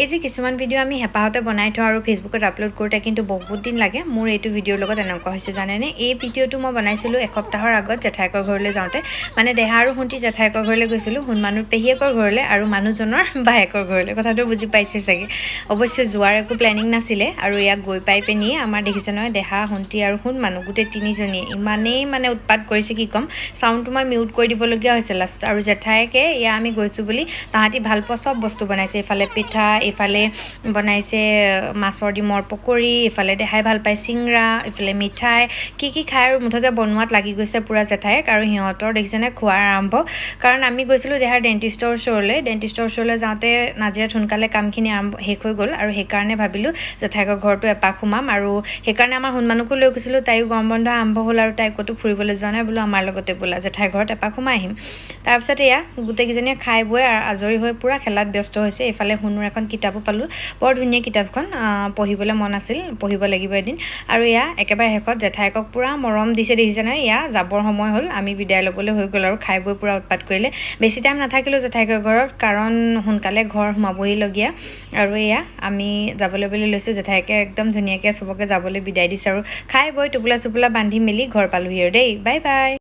এই যে কিছুমান ভিডিঅ' আমি হেঁপাহতে বনাই থওঁ আৰু ফেচবুকত আপলোড কৰোঁতে কিন্তু বহুত দিন লাগে। মোৰ এইটো ভিডিঅ'ৰ লগত এনেকুৱা হৈছে জানেনে। এই ভিডিঅ'টো মই বনাইছিলোঁ এসপ্তাহৰ আগত জেঠাইকৰ ঘৰলৈ যাওঁতে। মানে দেহা আৰু শুন্তি জেঠাইকৰ ঘৰলৈ গৈছিলোঁ, শুনমানুৰ পেহীয়েকৰ ঘৰলৈ আৰু মানুহজনৰ বায়েকৰ ঘৰলৈ। কথাটো বুজি পাইছে চাগে। অৱশ্যে যোৱাৰ একো প্লেনিং নাছিলে আৰু ইয়াক গৈ পাই পিনি আমাৰ দেখিছে নহয় দেহা, শুন্তি আৰু শুনমানু গোটেই তিনিজনীয়ে ইমানেই মানে উৎপাত কৰিছে কি ক'ম। চাউণ্ডটো মই মিউট কৰি দিবলগীয়া হৈছে লাষ্টত। আৰু জেঠাইকে এয়া আমি গৈছোঁ বুলি তাহাঁতি ভাল পোৱা চব বস্তু বনাইছে। এইফালে পিঠা, এইফালে বনাইছে মাছৰ ডিমৰ পকৰি, এইফালে দেখাই ভাল পায় চিংৰা, এইফালে মিঠাই, কি খায় আৰু মুঠতে বনোৱাত লাগি গৈছে পুৰা জেঠাইক। আৰু সিহঁতৰ দেখিছেনে খোৱাৰ আৰম্ভ। কাৰণ আমি গৈছিলোঁ দেহাৰ ডেণ্টিষ্টৰ ওচৰলৈ যাওঁতে নাজিৰাত সোনকালে কামখিনি শেষ হৈ গ'ল আৰু সেইকাৰণে ভাবিলোঁ জেঠাইকৰ ঘৰতো এপাক সোমাম। আৰু সেইকাৰণে আমাৰ শুনমানুকো লৈ গৈছিলোঁ। তাইও গৰম বন্ধ আৰম্ভ হ'ল আৰু তাই ক'তো ফুৰিবলৈ যোৱা নাই, বোলো আমাৰ লগতে ব'লা জেঠাই ঘৰত এপাক সোমাই আহিম। তাৰপিছত এয়া গোটেইকেইজনীয়ে খাই বৈ আজৰি হৈ পূৰা খেলাত ব্যস্ত হৈছে। এইফালে শুনুৰ এখন কিতাপো পালোঁ, বৰ ধুনীয়া কিতাপখন, পঢ়িবলৈ মন আছিল, পঢ়িব লাগিব এদিন। আৰু এয়া একেবাৰে শেষত জেঠাইকক পূৰা মৰম দিছে দেখিছে নহয়। এয়া যাবৰ সময় হ'ল, আমি বিদায় ল'বলৈ হৈ গ'ল আৰু খাই বৈ পূৰা উৎপাত কৰিলে। বেছি টাইম নাথাকিলোঁ জেঠাইকৰ ঘৰত, কাৰণ সোনকালে ঘৰ সোমাবহিলগীয়া। আৰু এয়া আমি যাবলৈ বুলি লৈছোঁ। জেঠাইকে একদম ধুনীয়াকৈ চবকে যাবলৈ বিদায় দিছে আৰু খাই বৈ টোপোলা চোপোলা বান্ধি মেলি ঘৰ পালোহি আৰু দেই। Bye bye.